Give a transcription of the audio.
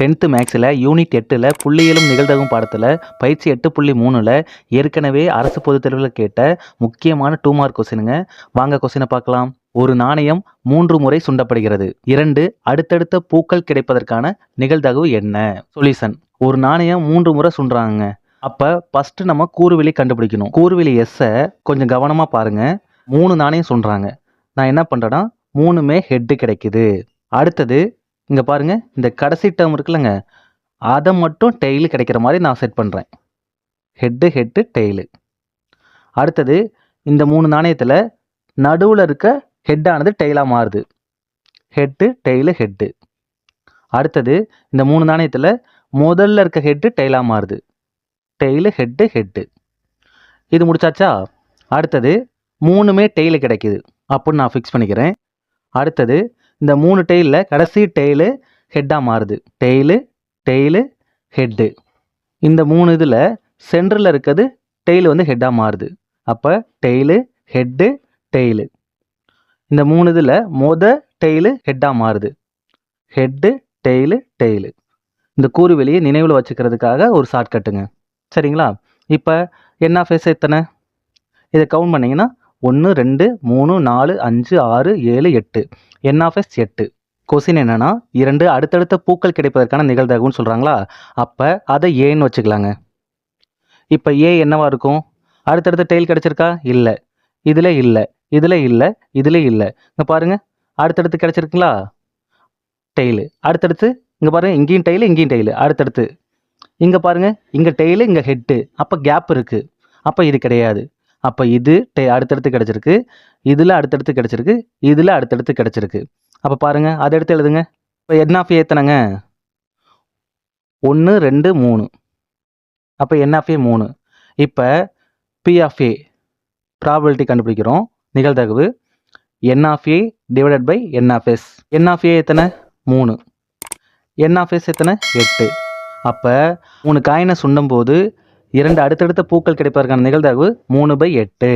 10th மேக்ஸில் unit 8ல் புள்ளியியலும் நிகழ்தகவும் பாடத்தில் பயிற்சி 8.3ல் ஏற்கனவே அரசு பொதுத் தேர்வில் கேட்ட முக்கியமான 2 மார்க் கொஸ்டினுங்க. வாங்க கொஸ்டினை பார்க்கலாம். ஒரு நாணயம் 3 முறை சுண்டப்படுகிறது. 2 அடுத்தடுத்த பூக்கள் கிடைப்பதற்கான நிகழ்தகவு என்ன? சொல்யூஷன். ஒரு நாணயம் 3 முறை சுண்டுறாங்க. அப்போ ஃபஸ்ட்டு நம்ம கூறுவெளி கண்டுபிடிக்கணும். கூறுவெளி எஸ்ஸை கொஞ்சம் கவனமாக பாருங்கள். 3 நாணயம் சுண்டுறாங்க. நான் என்ன பண்ணுறேன்னா 3மே ஹெட்டு கிடைக்குது. அடுத்தது இங்கே பாருங்கள், இந்த கடைசி டேர்ம் இருக்குல்லங்க, அதை மட்டும் டெய்லு கிடைக்கிற மாதிரி நான் செட் பண்ணுறேன். Head tail. அடுத்தது இந்த 3 நாணயத்தில் நடுவில் இருக்க ஹெட்டானது டெய்லாக மாறுது. Head tail head. அடுத்தது இந்த 3 நாணயத்தில் முதல்ல இருக்க ஹெட்டு டெய்லாக மாறுது. Tail head head. இது முடிச்சாச்சா? அடுத்தது 3மே டெய்லு கிடைக்குது அப்படின்னு நான் ஃபிக்ஸ் பண்ணிக்கிறேன். அடுத்தது இந்த 3 டெய்லில் கடைசி டெய்லு ஹெட்டாக மாறுது. Tail tail head. இந்த 3 இதில் சென்டரில் இருக்கிறது டெய்லு வந்து ஹெட்டாக மாறுது. அப்போ டெய்லு ஹெட்டு டெய்லு. இந்த 3 இதில் டெய்லு ஹெட்டாக மாறுது. Head tail tail. இந்த கூறுவெளியை நினைவில் வச்சுக்கிறதுக்காக ஒரு ஷார்ட்கட்டுங்க. சரிங்களா? இப்போ N(s) எத்தனை? இதை கவுண்ட் பண்ணிங்கன்னா 1 2 3 4 5 6 7 8. N(s) 8. கொஸ்டின் என்னன்னா 2 அடுத்தடுத்த பூக்கள் கிடைப்பதற்கான நிகழ்தகவுன்னு சொல்கிறாங்களா? அப்போ அதை ஏன்னு வச்சுக்கலாங்க. இப்போ ஏ என்னவா இருக்கும்? அடுத்தடுத்த டெய்ல் கிடைச்சிருக்கா? இல்லை. இதில் இல்லை, இதில் இல்லை, இதில் இல்லை. இங்கே பாருங்கள், அடுத்தடுத்து கிடைச்சிருக்குங்களா டெய்லு. அடுத்தடுத்து இங்கே பாருங்கள், இங்கேயும் டெய்லு இங்கேயும் டெய்லு. அடுத்தடுத்து இங்கே பாருங்கள், இங்கே டெய்லு இங்கே ஹெட்டு. அப்போ கேப் இருக்குது. அப்போ இது கிடையாது. அப்போ இது அடுத்தடுத்து கிடச்சிருக்கு, இதில் அடுத்தடுத்து கிடச்சிருக்கு, இதில் அடுத்தடுத்து கிடச்சிருக்கு. அப்போ பாருங்கள், அதை எடுத்து எழுதுங்க. இப்போ N(a) எத்தனைங்க? 1 2 3. அப்போ N(a) 3. இப்போ P(a) ப்ராபபிலிட்டி கண்டுபிடிக்கிறோம். நிகழ்தகவு N(a) divided by N(s). N(a) எத்தனை? 3. N(s) எத்தனை? 8. அப்போ 3 காயினை சுண்டும் போது 2 அடுத்தடுத்த பூக்கள் கிடைப்பதற்கான நிகழ்தகவு 3/8.